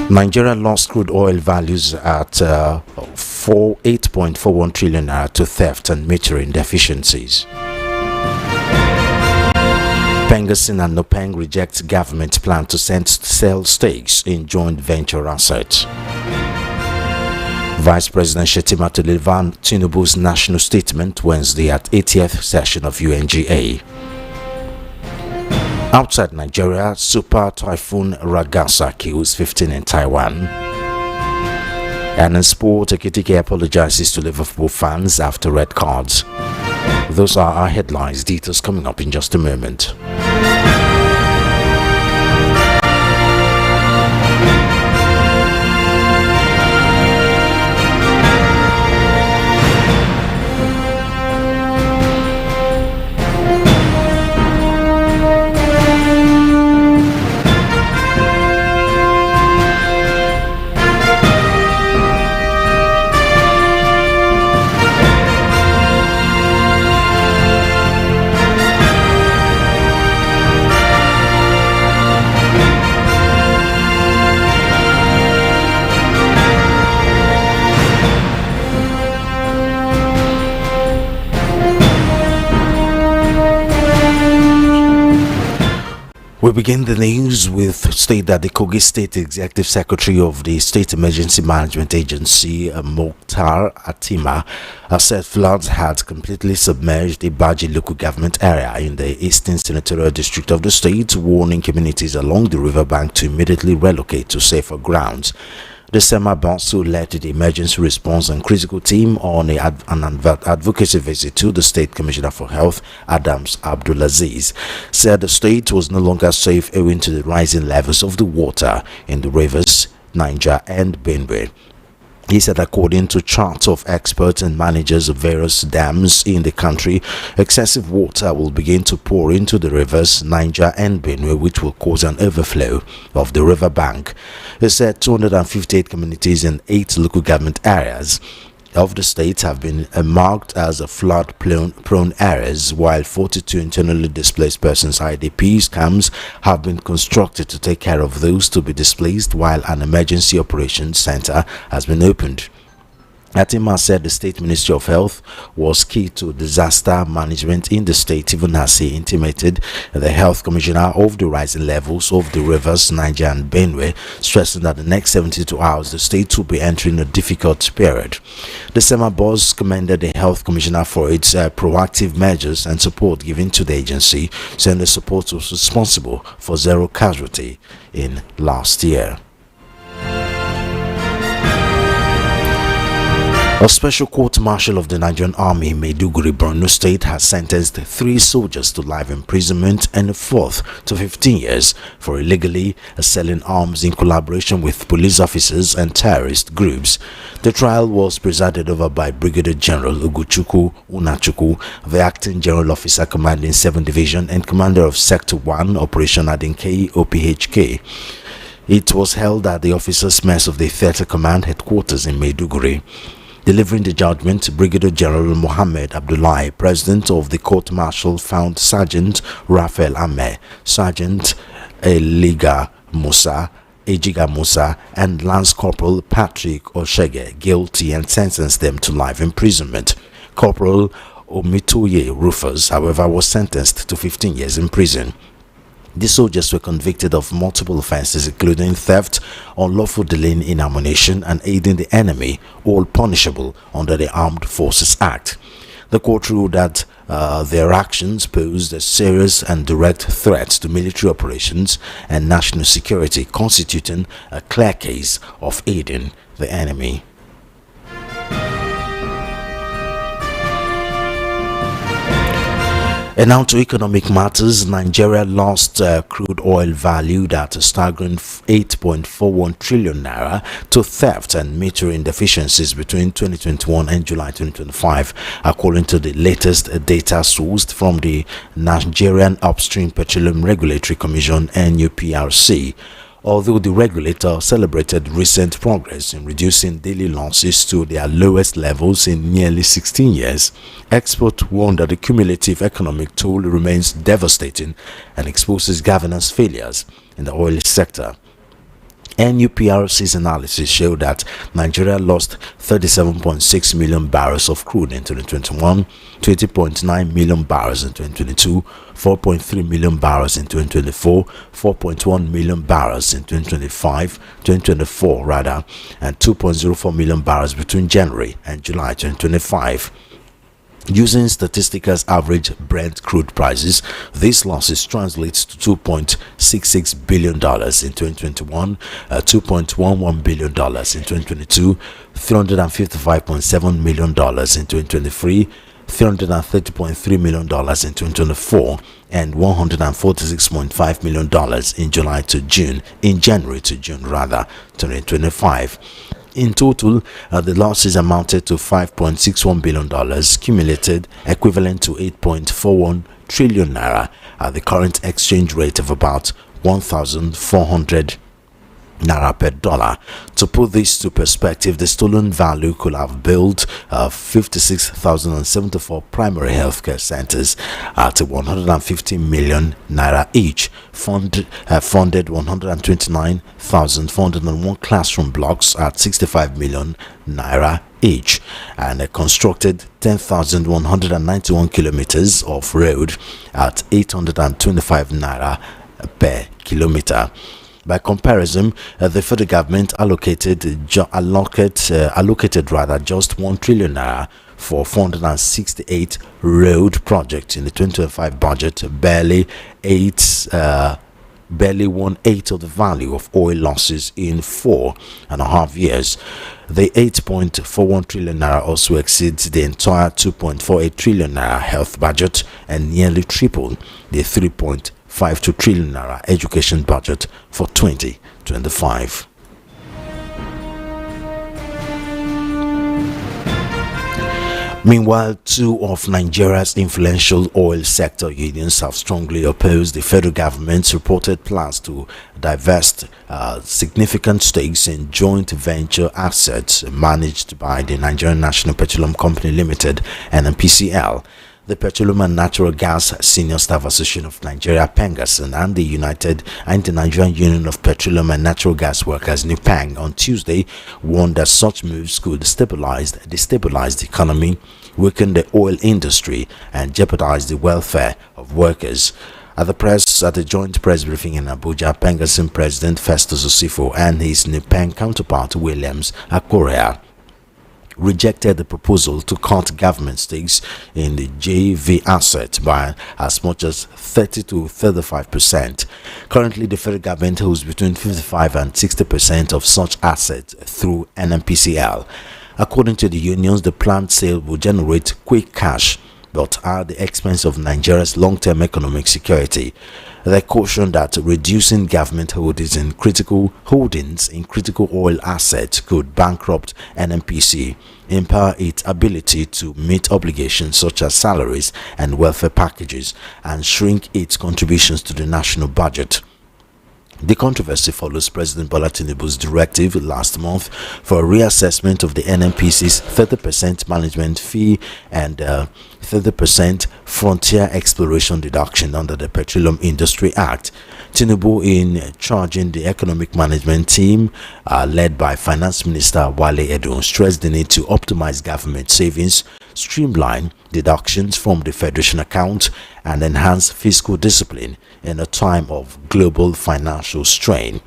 Nigeria lost crude oil values at 8.41 trillion naira to theft and metering deficiencies. Pengasin and Nopeng reject government plan to sell stakes in joint venture assets. Vice President Shetima to deliver Tinubu's national statement Wednesday at 80th session of UNGA. Outside Nigeria, Super Typhoon Ragasa kills 15 in Taiwan. And in sport, Ekitike apologizes to Liverpool fans after red cards. Those are our headlines. Details coming up in just a moment. We begin the news with state that the Kogi State Executive Secretary of the State Emergency Management Agency, Mokhtar Atima, said floods had completely submerged the Baji local government area in the eastern senatorial district of the state, warning communities along the riverbank to immediately relocate to safer grounds. The Sema Bonsu led the emergency response and critical team on an advocacy visit to the State Commissioner for Health, Adams Abdulaziz, said the state was no longer safe owing to the rising levels of the water in the rivers Niger and Benue. He said according to charts of experts and managers of various dams in the country, excessive water will begin to pour into the rivers Niger and Benue, which will cause an overflow of the river bank. He said 258 communities in 8 local government areas of the state have been marked as flood-prone areas, while 42 internally displaced persons IDPs camps have been constructed to take care of those to be displaced, while an emergency operations center has been opened. Atima said the State Ministry of Health was key to disaster management in the state, even as he intimated the Health Commissioner of the rising levels of the rivers Niger and Benue, stressing that the next 72 hours the state will be entering a difficult period. The SEMA boss commended the Health Commissioner for its proactive measures and support given to the agency, saying the support was responsible for 0 casualty in last year. A special court-martial of the Nigerian Army in Maiduguri, Borno State, has sentenced 3 soldiers to life imprisonment and a 4th to 15 years for illegally selling arms in collaboration with police officers and terrorist groups. The trial was presided over by Brigadier General Uguchukwu Unachukwu, the Acting General Officer commanding 7th Division and Commander of Sector 1, Operation Adinkei OPHK. It was held at the Officers' Mess of the Theatre Command Headquarters in Maiduguri. Delivering the judgment, Brigadier General Mohammed Abdullahi, President of the Court-Martial, found Sergeant Raphael Ame, Sergeant Ejiga Musa, and Lance Corporal Patrick Oshege guilty and sentenced them to life imprisonment. Corporal Omitoye Rufus, however, was sentenced to 15 years in prison. The soldiers were convicted of multiple offences, including theft, unlawful dealing in ammunition, and aiding the enemy, all punishable under the Armed Forces Act. The court ruled that their actions posed a serious and direct threat to military operations and national security, constituting a clear case of aiding the enemy. And now to economic matters. Nigeria lost crude oil valued at a staggering 8.41 trillion naira to theft and metering deficiencies between 2021 and July 2025, according to the latest data sourced from the Nigerian Upstream Petroleum Regulatory Commission (NUPRC). Although the regulator celebrated recent progress in reducing daily losses to their lowest levels in nearly 16 years, experts warn that the cumulative economic toll remains devastating and exposes governance failures in the oil sector. NUPRC's analysis showed that Nigeria lost 37.6 million barrels of crude in 2021, 20.9 million barrels in 2022, 4.3 million barrels in 2024, 4.1 million barrels in 2024 rather, and 2.04 million barrels between January and July 2025. Using statistics average Brent crude prices, these losses translates to $2.66 billion in 2021, $2.11 billion in 2022, $355.7 million in 2023, $330.3 million in 2024, and $146.5 million in January to June 2025. In total, the losses amounted to $5.61 billion cumulated, equivalent to 8.41 trillion naira at the current exchange rate of about 1,400 naira per dollar. To put this to perspective, the stolen value could have built 56,074 primary healthcare centers at 150 million naira each, funded 129,401 classroom blocks at 65 million naira each, and constructed 10,191 kilometers of road at 825 naira per kilometer. By comparison, the federal government allocated just 1 trillion naira for 468 road projects in the 2025 budget, barely 1/8 of the value of oil losses in 4.5 years. The 8.41 trillion naira also exceeds the entire 2.48 trillion naira health budget and nearly triple the 3.52 trillion naira education budget for 2025. Meanwhile, two of Nigeria's influential oil sector unions have strongly opposed the federal government's reported plans to divest significant stakes in joint venture assets managed by the Nigerian National Petroleum Company Limited, NNPCL. The Petroleum and Natural Gas Senior Staff Association of Nigeria, PENGASN, and the Nigerian Union of Petroleum and Natural Gas Workers, NUPANG, on Tuesday warned that such moves could destabilize the economy, weaken the oil industry, and jeopardize the welfare of workers. At the joint press briefing in Abuja, PENGASN President Festus Osifo and his NUPANG counterpart Williams Akorea rejected the proposal to cut government stakes in the JV asset by as much as 30 to 35%. Currently, the federal government holds between 55 and 60% of such assets through NNPCL. According to the unions, the planned sale will generate quick cash, but at the expense of Nigeria's long-term economic security. They cautioned that reducing government holdings in critical oil assets could bankrupt NNPC, impair its ability to meet obligations such as salaries and welfare packages, and shrink its contributions to the national budget. The controversy follows President Bola Tinubu's directive last month for a reassessment of the NNPC's 30% management fee and 30% frontier exploration deduction under the Petroleum Industry Act. Tinubu, in charging the economic management team led by Finance Minister Wale Edun, stressed the need to optimize government savings, streamline deductions from the federation account, and enhance fiscal discipline in a time of global financial strain.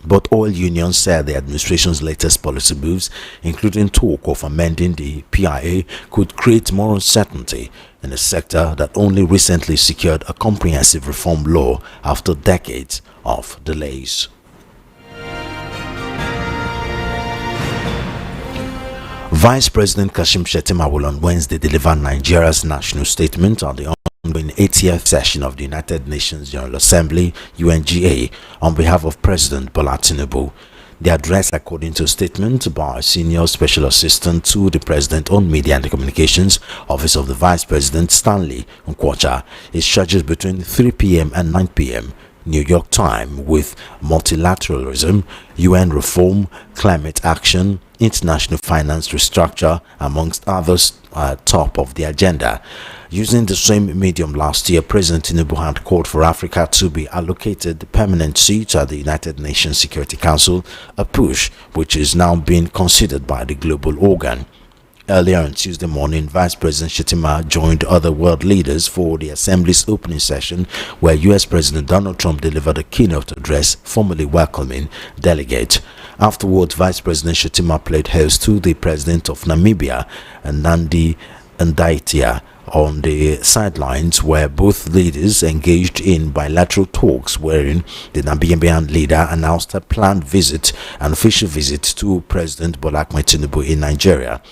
But oil unions said the administration's latest policy moves, including talk of amending the PIA, could create more uncertainty in a sector that only recently secured a comprehensive reform law after decades of delays. Vice President Kashim Shettima will on Wednesday deliver Nigeria's national statement on the ongoing 80th session of the United Nations General Assembly, UNGA, on behalf of President Bola Tinubu. The address, according to a statement by Senior Special Assistant to the President on Media and Communications, Office of the Vice President Stanley Nkwocha, is scheduled between 3 p.m. and 9 p.m. New York Times, with multilateralism, UN reform, climate action, international finance restructure, amongst others, top of the agenda. Using the same medium last year, President Tinubu had called for Africa to be allocated permanent seats at the United Nations Security Council, a push which is now being considered by the global organ. Earlier on Tuesday morning, Vice President Shettima joined other world leaders for the Assembly's opening session, where U.S. President Donald Trump delivered a keynote address, formally welcoming delegates. Afterwards, Vice President Shettima played host to the President of Namibia, Nandi Ndaitwah, on the sidelines, where both leaders engaged in bilateral talks, wherein the Namibian leader announced a planned visit, an official visit to President Bola Ahmed Tinubu in Nigeria.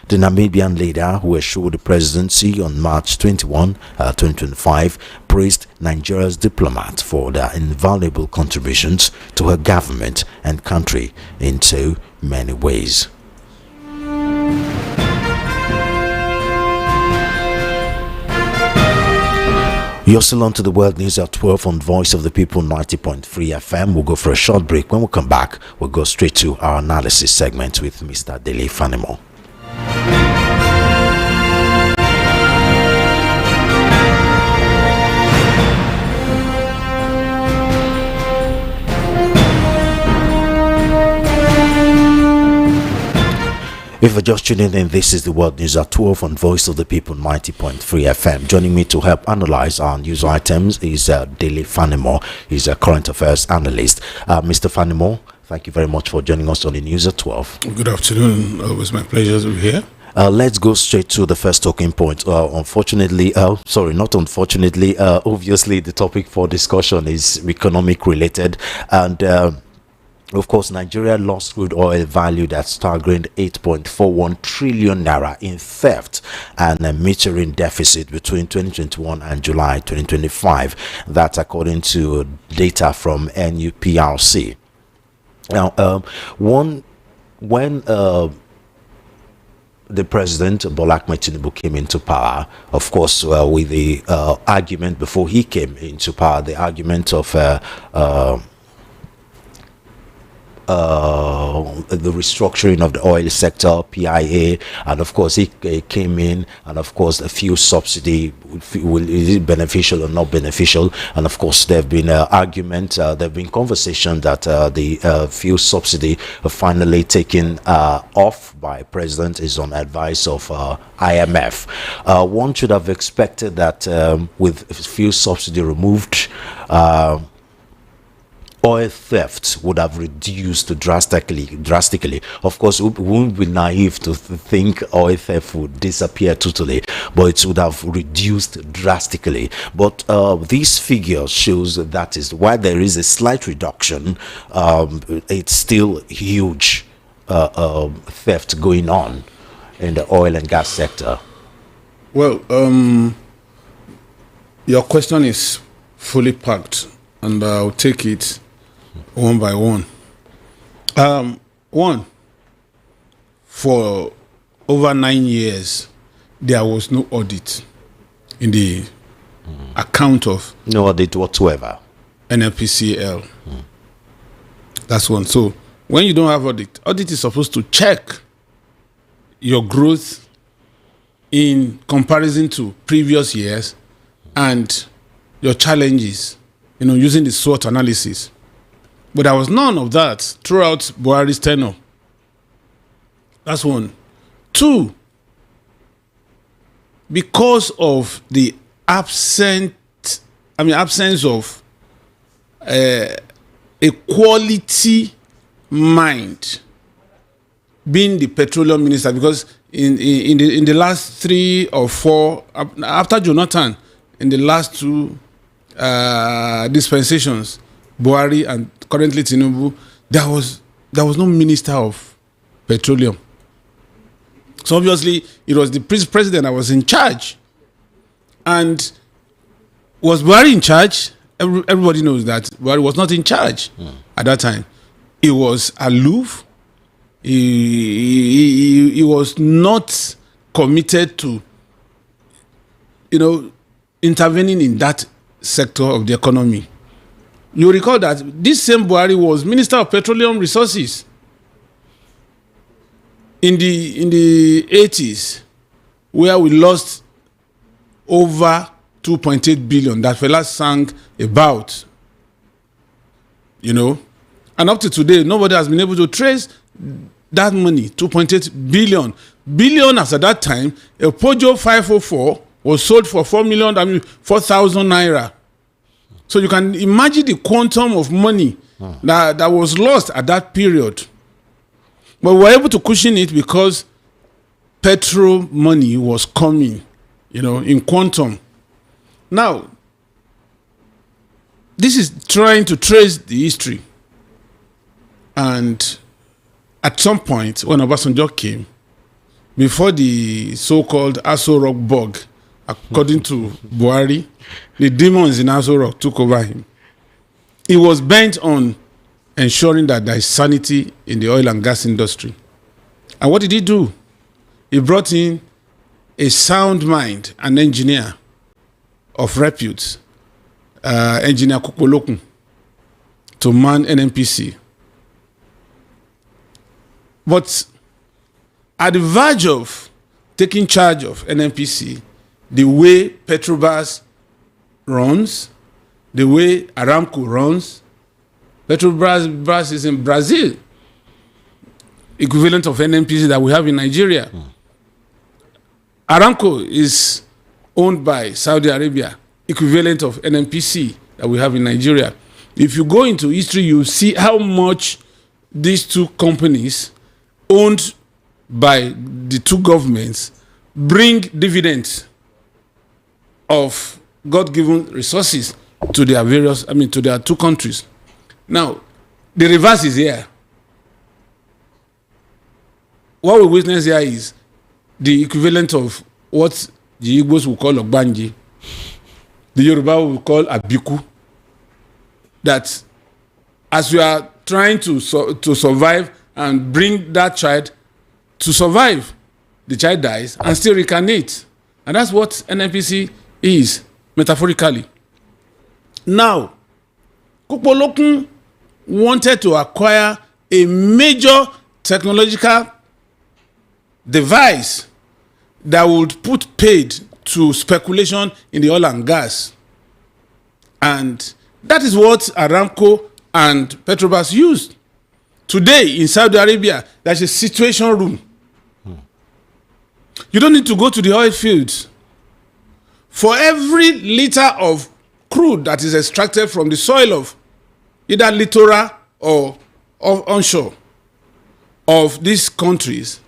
The Namibian leader, who assured the presidency on March 21, 2025, praised Nigeria's diplomats for their invaluable contributions to her government and country in so many ways. You're still on to the World News at 12 on Voice of the People 90.3 FM. We'll go for a short break. When we come back, we'll go straight to our analysis segment with Mr. Dele Fanimo. If you're just tuning in, this is the World News at 12 on Voice of the People 90.3 FM. Joining me to help analyze our news items is Dele Fanimo. He's a current affairs analyst. Mr. Fanimo, thank you very much for joining us on the News at 12. Good afternoon. It was my pleasure to be here. Let's go straight to the first talking point. Obviously, the topic for discussion is economic related, and of course, Nigeria lost crude oil valued at staggering 8.41 trillion naira in theft and a metering deficit between 2021 and July 2025. That's according to data from NUPRC. Now, when the president Bola Ahmed Tinubu came into power, of course, with the argument before he came into power, the argument of the restructuring of the oil sector, PIA, and of course he came in, and of course the fuel subsidy, is it beneficial or not beneficial? And of course there have been arguments, there have been conversation that the fuel subsidy finally taken off by president is on advice of IMF. One should have expected that with fuel subsidy removed, oil theft would have reduced drastically. Of course, we wouldn't be naive to think oil theft would disappear totally, but it would have reduced drastically. But these figures shows that is why there is a slight reduction. It's still huge theft going on in the oil and gas sector. Well, your question is fully packed, and I'll take it one by one. One, for over 9 years, there was no audit in the account of no audit whatsoever. NLPCL. That's one. So when you don't have audit is supposed to check your growth in comparison to previous years and your challenges, using the SWOT analysis. But there was none of that throughout Buhari's tenure. That's one. Two, because of the absence of a quality mind being the petroleum minister, because in the last 3 or 4 after Jonathan, in the last 2 dispensations, Buhari and currently Tinubu, there was no minister of petroleum. So obviously it was the president that was in charge. And was Buhari in charge? Everybody knows that Buhari was not in charge at that time. He was aloof. He was not committed to, intervening in that sector of the economy. You recall that this same Buhari was Minister of Petroleum Resources in the 80s, where we lost over 2.8 billion that fella sang about. You know, and up to today, nobody has been able to trace that money, 2.8 billion. Billion as at that time, a Peugeot 504 was sold for 4,000 naira. So you can imagine the quantum of money that was lost at that period. But we were able to cushion it because petrol money was coming, you know, in quantum. Now, this is trying to trace the history. And at some point, when Obasanjo came, before the so-called Aso Rock bug, according to Buhari, the demons in Aso Rock took over him. He was bent on ensuring that there is sanity in the oil and gas industry. And what did he do? He brought in a sound mind, an engineer of repute, Engineer Kukolokun, to man NNPC. But at the verge of taking charge of NNPC, the way Petrobras runs, the way Aramco runs, Petrobras is in Brazil, equivalent of NNPC that we have in Nigeria. Aramco is owned by Saudi Arabia, equivalent of NNPC that we have in Nigeria. If you go into history, you see how much these two companies owned by the two governments bring dividends of God-given resources to their to their two countries. Now, the reverse is here. What we witness here is the equivalent of what the Igbos will call Ogbanji, the Yoruba will call Abiku. That as we are trying to survive and bring that child to survive, the child dies and still reincarnates. And that's what NNPC is, metaphorically. Now, Kukolokun wanted to acquire a major technological device that would put paid to speculation in the oil and gas. And that is what Aramco and Petrobras used. Today in Saudi Arabia, there's a situation room. You don't need to go to the oil fields. For every liter of crude that is extracted from the soil of either littoral or onshore of these countries,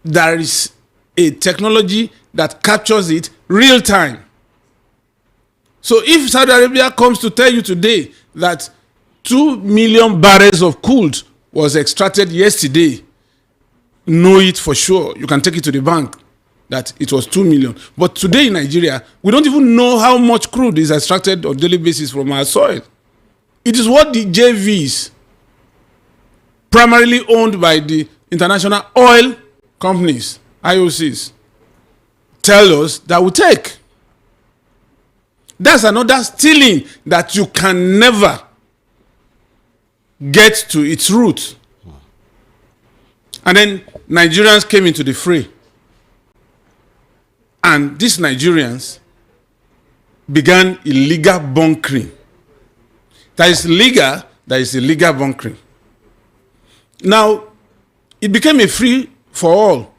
there is a technology that captures it real time. So if Saudi Arabia comes to tell you today that 2 million barrels of crude was extracted yesterday, know it for sure. You can take it to the bank that it was 2 million. But today in Nigeria, we don't even know how much crude is extracted on a daily basis from our soil. It is what the JVs, primarily owned by the international oil companies, IOCs, tell us that we take. That's another stealing that you can never get to its root. And then Nigerians came into the fray. And these Nigerians began illegal bunkering. That is legal, that is illegal bunkering. Now, it became a free for all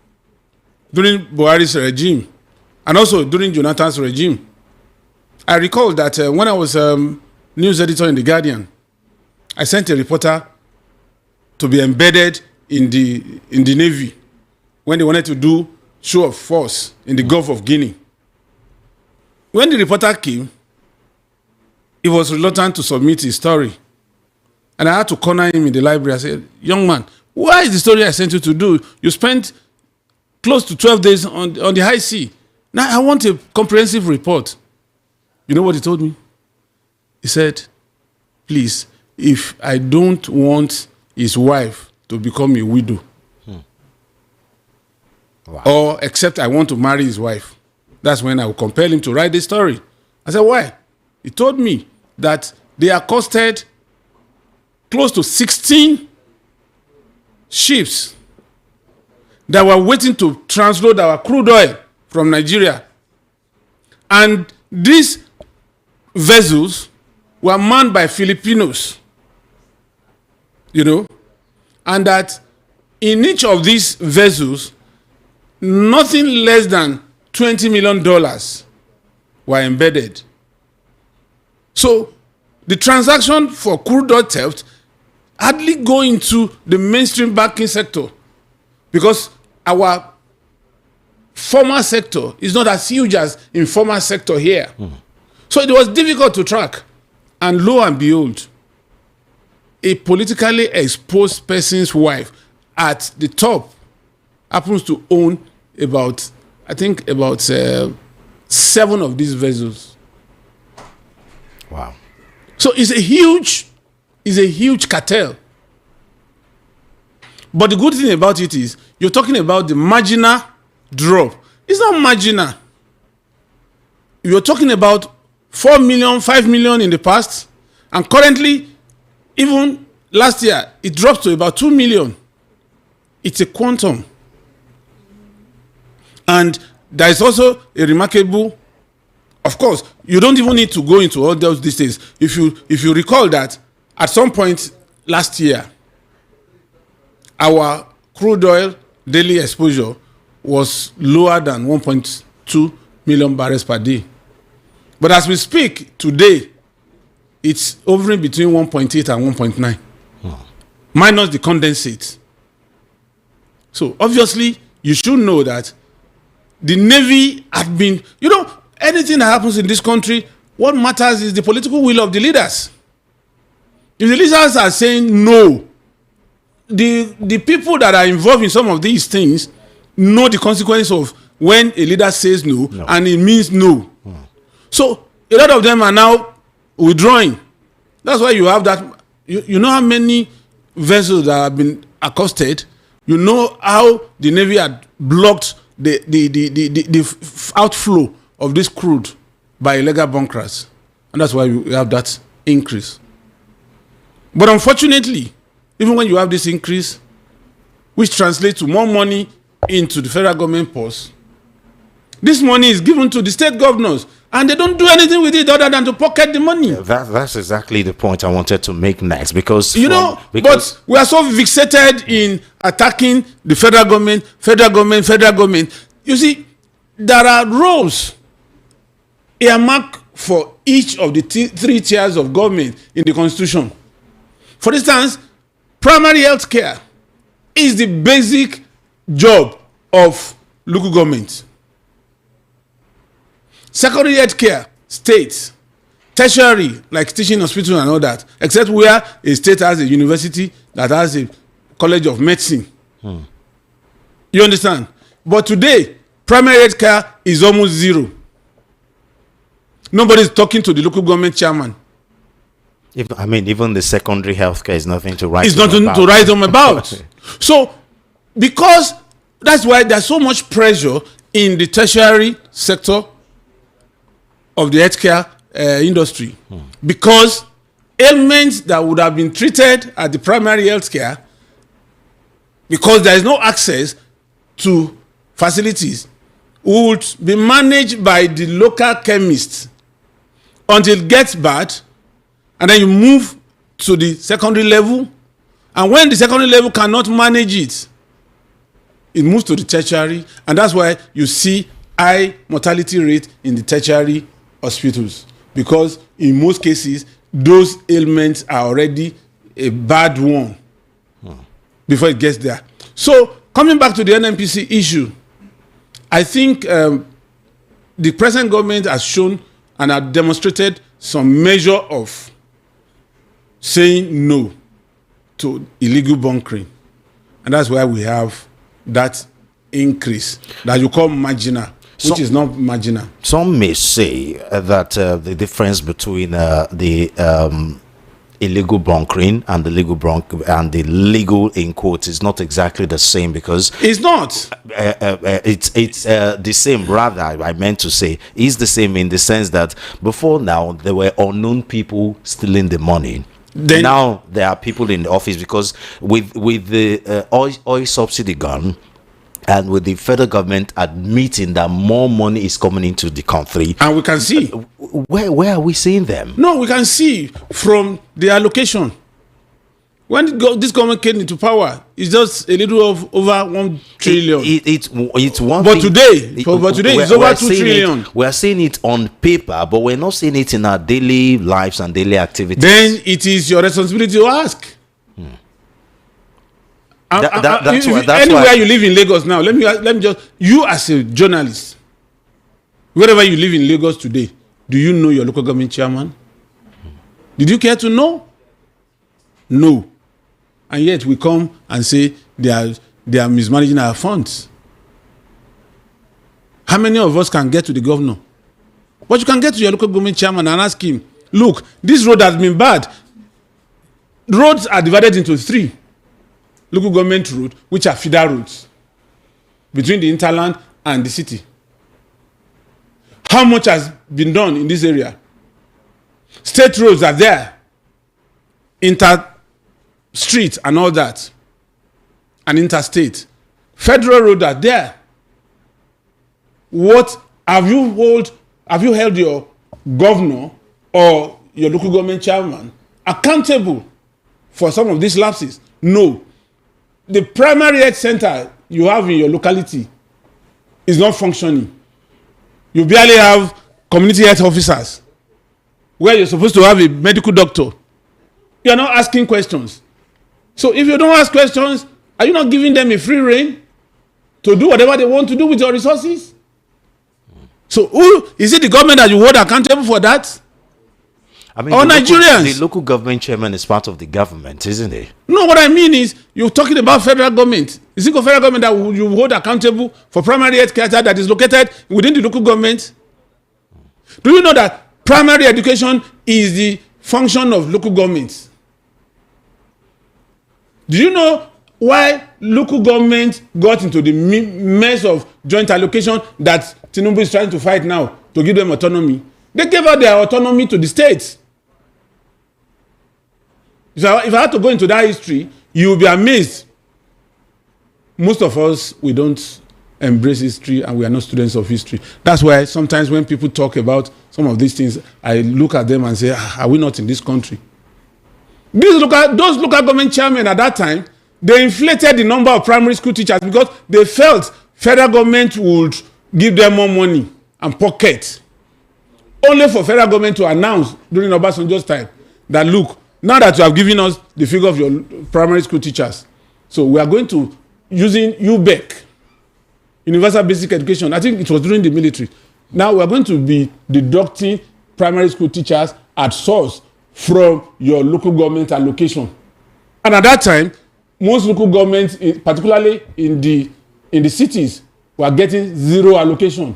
during Buhari's regime and also during Jonathan's regime. I recall that when I was news editor in The Guardian, I sent a reporter to be embedded in the Navy when they wanted to do show of force in the Gulf of Guinea. When the reporter came, he was reluctant to submit his story. And I had to corner him in the library. I said, young man, why is the story I sent you to do? You spent close to 12 days on the high sea. Now I want a comprehensive report. You know what he told me? He said, please, if I don't want his wife to become a widow, wow, or except I want to marry his wife, that's when I will compel him to write this story. I said, why? He told me that they accosted close to 16 ships that were waiting to transload our crude oil from Nigeria. And these vessels were manned by Filipinos, and that in each of these vessels, nothing less than $20 million were embedded. So the transaction for crude oil theft hardly go into the mainstream banking sector because our formal sector is not as huge as informal sector here. So it was difficult to track. And lo and behold, a politically exposed person's wife at the top happens to own about 7 of these vessels. Wow. So it's a huge cartel. But the good thing about it is you're talking about the marginal drop. It's not marginal. You're talking about 4 million, 5 million in the past, and currently, even last year, it dropped to about 2 million. It's a quantum. And there is also a remarkable, of course, you don't even need to go into all those details. If you recall that at some point last year, our crude oil daily exposure was lower than 1.2 million barrels per day. But as we speak today, it's hovering between 1.8 and 1.9, minus the condensate. So obviously, you should know that the Navy had been, anything that happens in this country, what matters is the political will of the leaders. If the leaders are saying no, the people that are involved in some of these things know the consequence of when a leader says no. And it means no. So a lot of them are now withdrawing. That's why you have that. You know how many vessels that have been accosted. You know how the Navy had blocked the outflow of this crude by illegal bunkers, and that's why you have that increase. But unfortunately, even when you have this increase, which translates to more money into the federal government purse, this money is given to the state governors, and they don't do anything with it other than to pocket the money. That's exactly the point I wanted to make next, because but we are so fixated in attacking the federal government. You see, there are roles earmarked for each of the 3 tiers of government in the Constitution. For instance, primary health care is the basic job of local government. Secondary health care, states. Tertiary, like teaching hospital and all that, except where a state has a university that has a college of medicine. You understand? But today, primary health care is almost zero. Nobody is talking to the local government chairman. Even the secondary healthcare is nothing to write. It's nothing to write them about. So, because that's why there's so much pressure in the tertiary sector of the healthcare industry, because ailments that would have been treated at the primary healthcare, because there is no access to facilities, would be managed by the local chemist until it gets bad, and then you move to the secondary level, and when the secondary level cannot manage it, it moves to the tertiary, and that's why you see high mortality rate in the tertiary hospitals, because in most cases those ailments are already a bad one before it gets there. So coming back to the NNPC issue, I think the present government has shown and have demonstrated some measure of saying no to illegal bunkering, and that's why we have that increase that you call marginal, which is not marginal. Some may say that the difference between the illegal bunkering and the legal in quotes is not exactly the same, because it's not. It's the same. Rather, I meant to say is the same in the sense that before now there were unknown people stealing the money. Then, now there are people in the office, because with the oil subsidy gone, and with the federal government admitting that more money is coming into the country, and we can see where are we seeing them? No, we can see from the allocation. When this government came into power, it's just a little of over 1 trillion. It's one. But today it's over 2 trillion. We are seeing it on paper, but we're not seeing it in our daily lives and daily activities. Then it is your responsibility to ask. That's why you live in Lagos now, let me just, you as a journalist, wherever you live in Lagos today, do you know your local government chairman? Did you care to know? No. And yet we come and say they are mismanaging our funds. How many of us can get to the governor? But you can get to your local government chairman and ask him, look, this road has been bad. Roads are divided into 3 local government roads, which are feeder roads between the hinterland and the city. How much has been done in this area? State roads are there, inter-street and all that, and interstate. Federal roads are there. What have you held your governor or your local government chairman accountable for some of these lapses? No. The primary health center you have in your locality is not functioning. You barely have community health officers where you're supposed to have a medical doctor. You are not asking questions. So if you don't ask questions, are you not giving them a free rein to do whatever they want to do with your resources? So who is it, the government that you hold accountable for that? I mean, or Nigerians? The local government chairman is part of the government, isn't he? No, what I mean is, you're talking about federal government. Is it the federal government that you hold accountable for primary health care that is located within the local government? Do you know that primary education is the function of local governments? Do you know why local government got into the mess of joint allocation that Tinubu is trying to fight now to give them autonomy? They gave out their autonomy to the states. If I had to go into that history, you will be amazed. Most of us, we don't embrace history, and we are not students of history. That's why sometimes when people talk about some of these things, I look at them and say, are we not in this country? Those local government chairmen at that time, they inflated the number of primary school teachers because they felt federal government would give them more money and pocket. Only for federal government to announce during Obasanjo's time that, look, now that you have given us the figure of your primary school teachers, so we are going to, using UBEC, Universal Basic Education, I think it was during the military. Now we are going to be deducting primary school teachers at source from your local government allocation. And at that time, most local governments, particularly in the cities, were getting 0 allocation.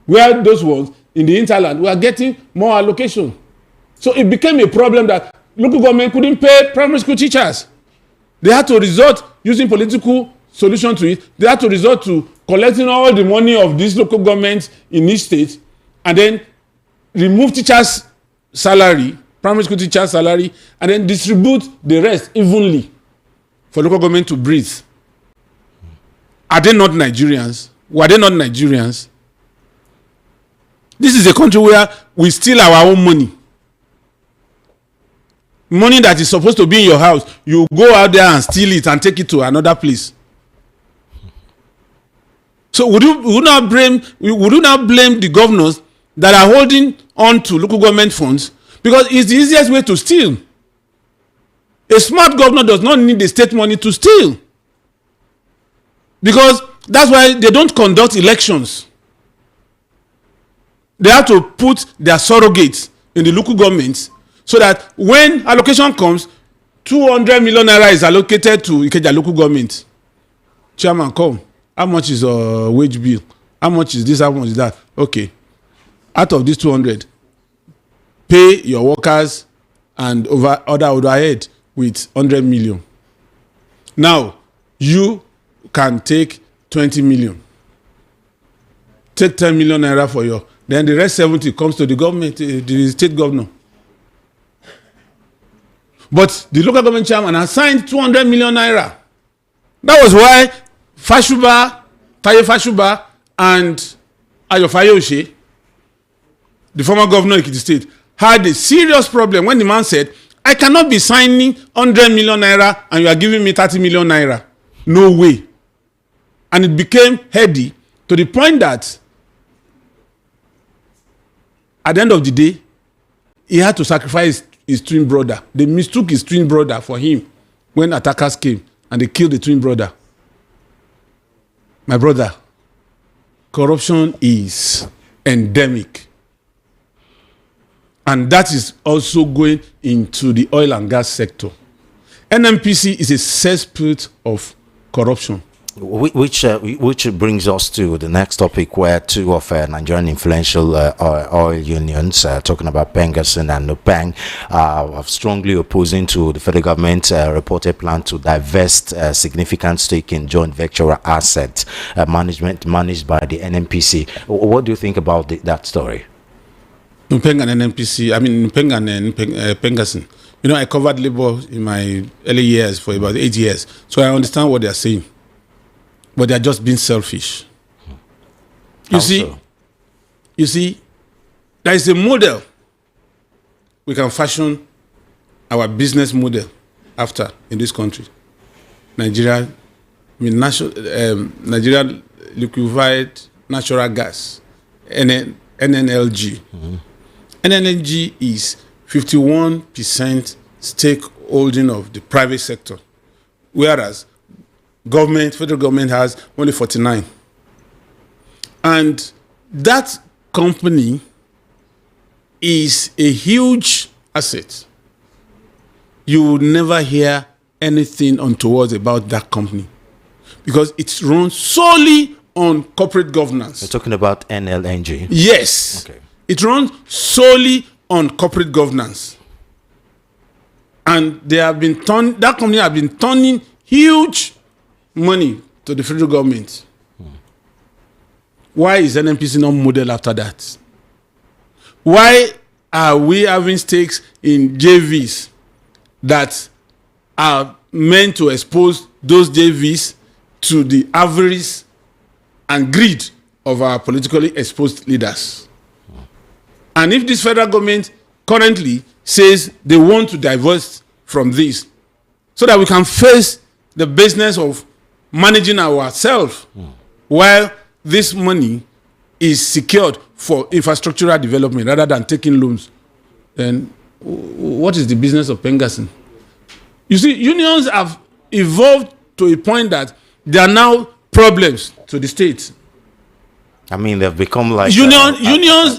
Where those ones in the hinterland were getting more allocation. So it became a problem that local government couldn't pay primary school teachers. They had to resort, using political solution to it, they had to resort to collecting all the money of these local governments in each state and then remove teachers' salary, primary school teachers' salary, and then distribute the rest evenly for local government to breathe. Are they not Nigerians? Were they not Nigerians? This is a country where we steal our own money. Money that is supposed to be in your house, you go out there and steal it and take it to another place. So would you not blame the governors that are holding on to local government funds? Because it's the easiest way to steal. A smart governor does not need the state money to steal. Because that's why they don't conduct elections. They have to put their surrogates in the local governments so that when allocation comes, 200 million naira is allocated to Ikeja local government. Chairman, come. How much is a wage bill? How much is this? How much is that? Okay. Out of this 200, pay your workers and other overhead with 100 million. Now, you can take 20 million. Take 10 million naira for your, then the rest 70 comes to the government, the state governor. But the local government chairman assigned 200 million naira. That was why Taye Fashuba and Ayo Fayose, the former governor of Ekiti State, had a serious problem when the man said, I cannot be signing 100 million naira and you are giving me 30 million naira. No way. And it became heady to the point that at the end of the day, he had to sacrifice his twin brother. They mistook his twin brother for him when attackers came and they killed the twin brother. My brother, corruption is endemic. And that is also going into the oil and gas sector. NNPC is a cesspit of corruption. Which brings us to the next topic, where two of Nigerian influential oil unions, talking about Pengassin and Nupeng, are strongly opposing to the federal government reported plan to divest significant stake in joint venture asset managed by the NNPC. What do you think about that story? Nupeng and NNPC, I mean Nupeng and Pengassin. You know, I covered labor in my early years for about 8 years, so I understand what they are saying. But they are just being selfish. You see, there is a model we can fashion our business model after in this country. Nigeria liquefied natural gas, NNLG. Mm-hmm. NNLG is 51% stakeholding of the private sector, whereas federal government has only 49. And that company is a huge asset. You will never hear anything untoward about that company because it's run solely on corporate governance. You're talking about NLNG? Yes. Okay. It runs solely on corporate governance. And that company have been turning huge money to the federal government. Why is NNPC not model after that? Why are we having stakes in JVs that are meant to expose those JVs to the avarice and greed of our politically exposed leaders? And if this federal government currently says they want to divest from this so that we can face the business of managing ourselves while this money is secured for infrastructural development rather than taking loans, then what is the business of Pengassin? You see, unions have evolved to a point that they are now problems to the state. I mean, they've become like unions.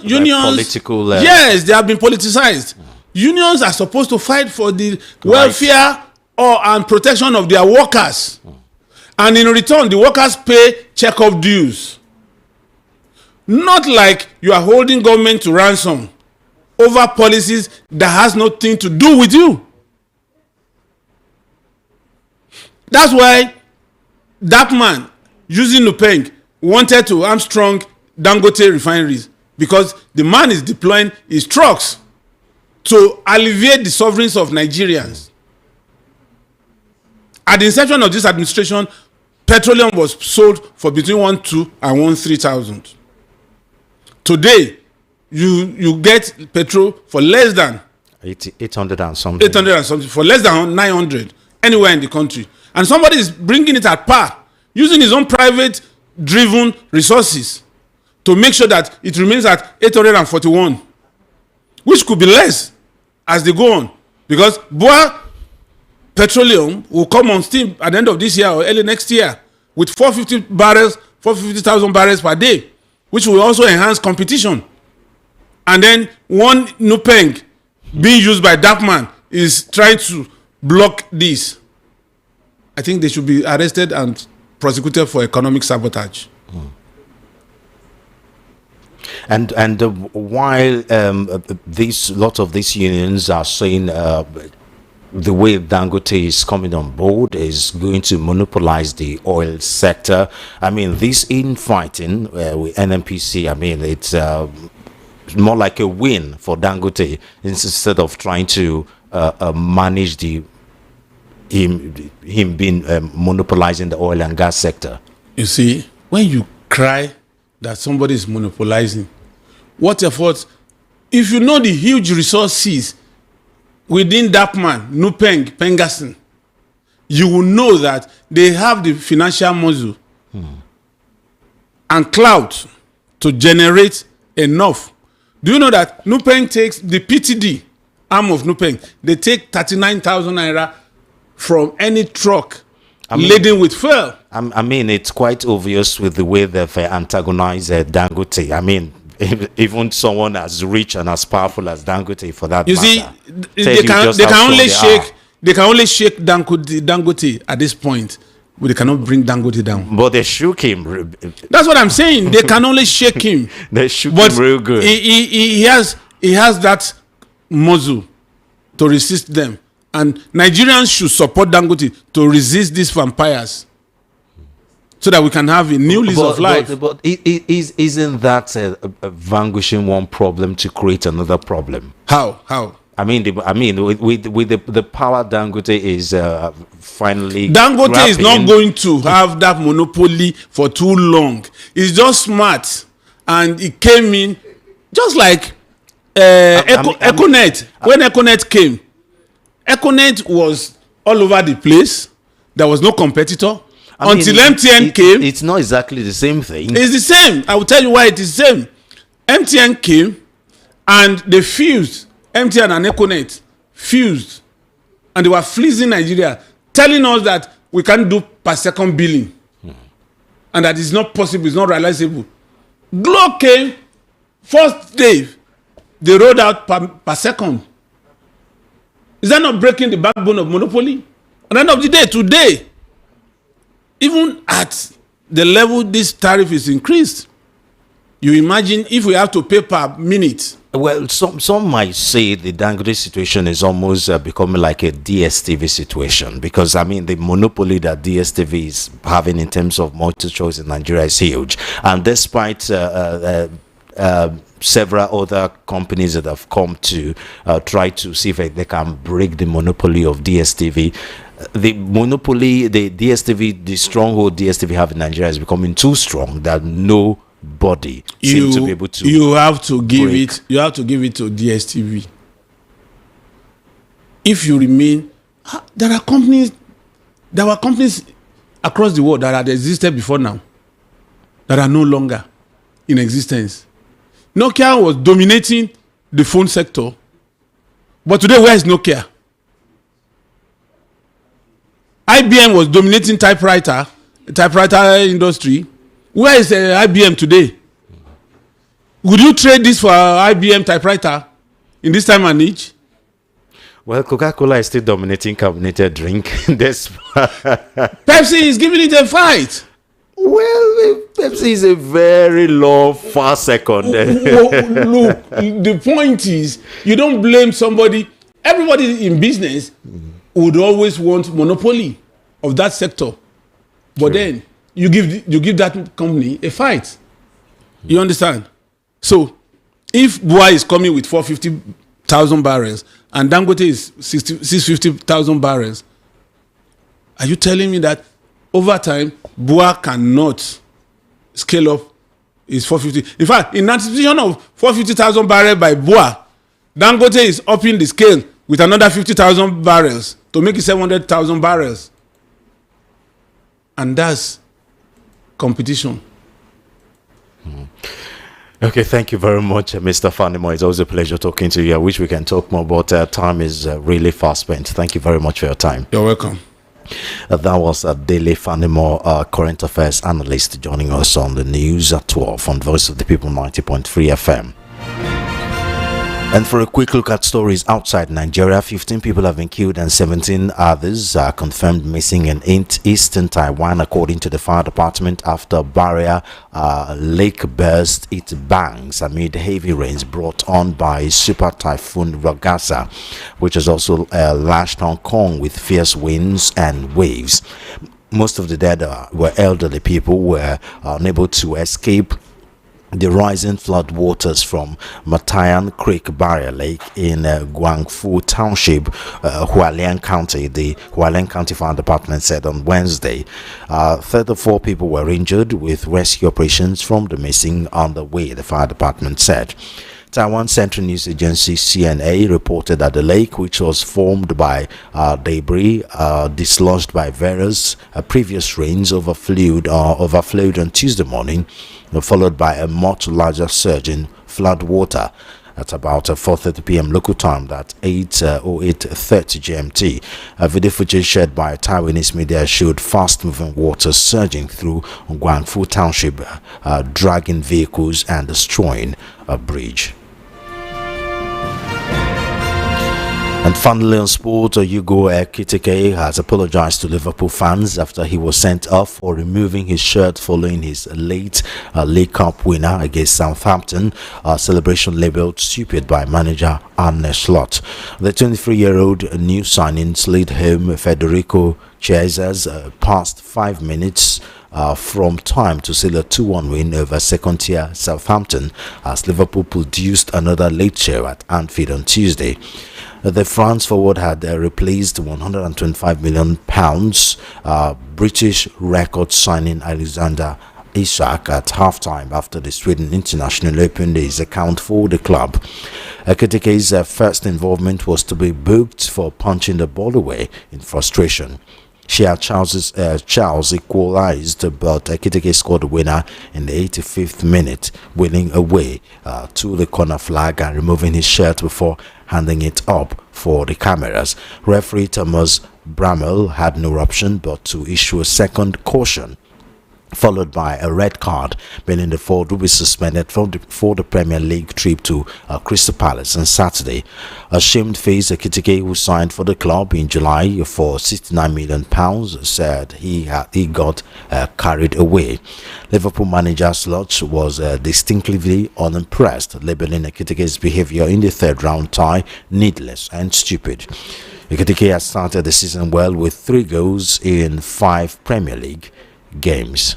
Political. Yes, they have been politicized. Unions are supposed to fight for the welfare and protection of their workers. And in return, the workers pay check-off dues. Not like you are holding government to ransom over policies that has nothing to do with you. That's why that man, using Nupeng, wanted to hamstring Dangote refineries because the man is deploying his trucks to alleviate the sufferings of Nigerians. At the inception of this administration, petroleum was sold for between 1,200 and 1,300. Today, you get petrol for less than 800 and something. 800 and something, for less than 900 anywhere in the country. And somebody is bringing it at par, using his own private-driven resources to make sure that it remains at 841, which could be less as they go on. Because Boa Petroleum will come on steam at the end of this year or early next year with 450,000 barrels per day, which will also enhance competition. And then one Nupeng being used by Darkman is trying to block this. I think they should be arrested and prosecuted for economic sabotage. And while these lot of these unions are saying the way Dangote is coming on board is going to monopolize the oil sector. I mean, this infighting with NNPC, I mean, it's more like a win for Dangote instead of trying to manage him being monopolizing the oil and gas sector. You see, when you cry that somebody is monopolizing, what effort? If you know the huge resources within that man, Nupeng, Pengaston, you will know that they have the financial muscle and clout to generate enough. Do you know that Nupeng takes the PTD arm of Nupeng? They take 39,000 naira from any truck laden with fuel. I mean, it's quite obvious with the way they've antagonized Dangote. I mean, even someone as rich and as powerful as Dangote, for that you matter. See, they can only shake Dangote at this point, but they cannot bring Dangote down. But they shook him. That's what I'm saying. They can only shake him. They shook him real good. He has that muzzle to resist them, and Nigerians should support Dangote to resist these vampires, so that we can have a new lease of life. But isn't that vanquishing one problem to create another problem? How? I mean, with the power Dangote is finally. Dangote is not going to have that monopoly for too long. He's just smart, and he came in just like Econet. When Econet came, Econet was all over the place. There was no competitor. Until MTN came. It's not exactly the same thing. It's the same. I will tell you why it is the same. MTN came and they fused. MTN and Econet fused. And they were fleecing Nigeria, telling us that we can't do per second billing. And that it's not possible, it's not realizable. Glo came, first day, they rolled out per second. Is that not breaking the backbone of monopoly? At the end of the day, today, even at the level this tariff is increased, you imagine if we have to pay per minute. Well, some might say the Dangote situation is almost becoming like a DSTV situation, because I mean the monopoly that DSTV is having in terms of multi-choice in Nigeria is huge, and despite several other companies that have come to try to see if they can break the monopoly of DSTV. The monopoly, the DSTV, the stronghold DSTV have in Nigeria is becoming too strong that nobody seems to be able to. You have to give it. You have to give it to DSTV. If you remain, there were companies across the world that had existed before now that are no longer in existence. Nokia was dominating the phone sector, but today where is Nokia? IBM was dominating typewriter industry. Where is IBM today? Would you trade this for IBM typewriter in this time and age? Well, Coca-Cola is still dominating carbonated drink. Pepsi is giving it a fight. Well, Pepsi is a very low, far second. Look, the point is, you don't blame somebody. Everybody in business would always want monopoly of that sector, but then you give that company a fight. You understand? So, if Bua is coming with 450,000 barrels and Dangote is 650,000 barrels, are you telling me that over time Bua cannot scale up his 450? In fact, in anticipation of 450,000 barrels by Bua, Dangote is upping the scale with another 50,000 barrels to make it 700,000 barrels. And that's competition. Okay, thank you very much, Mr. Fanimo. It's always a pleasure talking to you. I wish we can talk more, but time is really fast spent. Thank you very much for your time. You're welcome. That was Dele Fanimo, current affairs analyst, joining us on the news at 12 on Voice of the People 90.3 FM. And for a quick look at stories outside Nigeria, 15 people have been killed and 17 others are confirmed missing in eastern Taiwan, according to the fire department, after barrier lake burst its banks amid heavy rains brought on by super typhoon Ragasa, which has also lashed Hong Kong with fierce winds and waves. Most of the dead were elderly people who were unable to escape the rising flood waters from Matayan Creek Barrier Lake in Guangfu Township, Hualien County. The Hualien County Fire Department said on Wednesday 34 people were injured, with rescue operations from the missing underway, the fire department said. Taiwan Central News Agency CNA reported that the lake, which was formed by debris dislodged by various previous rains, overflowed on Tuesday morning, followed by a much larger surge in flood water at about 4:30 p.m. local time, at 8:30 GMT. A video footage shared by Taiwanese media showed fast-moving water surging through Guangfu Township, dragging vehicles and destroying a bridge. And finally on sport, UNGA Ekitike has apologized to Liverpool fans after he was sent off for removing his shirt following his late League Cup winner against Southampton, a celebration labeled stupid by manager Arne Slot. The 23-year-old new signing slid home Federico Chiesa's past 5 minutes from time to seal a 2-1 win over second-tier Southampton, as Liverpool produced another late show at Anfield on Tuesday. The France forward had replaced £125 million British record signing Alexander Isak at halftime after the Sweden international opened his account for the club. Ekitike's first involvement was to be booked for punching the ball away in frustration. Charles equalized, but Ekitike scored the winner in the 85th minute, winning away to the corner flag and removing his shirt before handing it up for the cameras. Referee Thomas Bramall had no option but to issue a second caution, followed by a red card, meaning the forward will be suspended for the Premier League trip to Crystal Palace on Saturday. A shamefaced Ekitike, who signed for the club in July for £69 million, said he got carried away. Liverpool manager Slot was distinctly unimpressed, labeling Ekitike's behaviour in the third-round tie needless and stupid. Ekitike has started the season well with 3 goals in 5 Premier League games.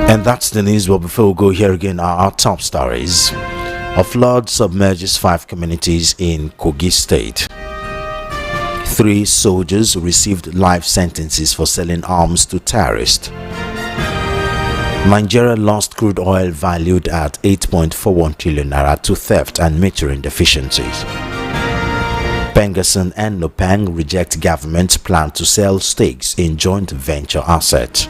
And that's the news. But before we go, here again are our top stories. A flood submerges 5 communities in Kogi State. 3 soldiers received life sentences for selling arms to terrorists. Nigeria lost crude oil valued at 8.41 tn to theft and metering deficiencies. Pengerson and Nopang reject government's plan to sell stakes in joint venture assets.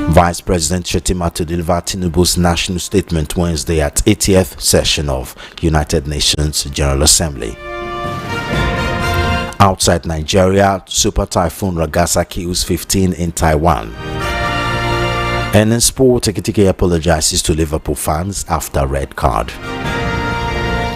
Vice President Shetima to deliver Tinubu's national statement Wednesday at 80th session of United Nations General Assembly. Outside Nigeria, Super Typhoon Ragasa kills 15 in Taiwan. And in sport, Ekitike apologizes to Liverpool fans after red card.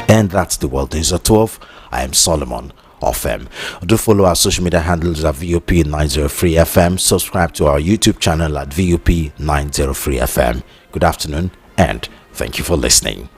And that's the World News at 12. I am Solomon of M. Do follow our social media handles at VUP903FM. Subscribe to our YouTube channel at VUP903FM. Good afternoon and thank you for listening.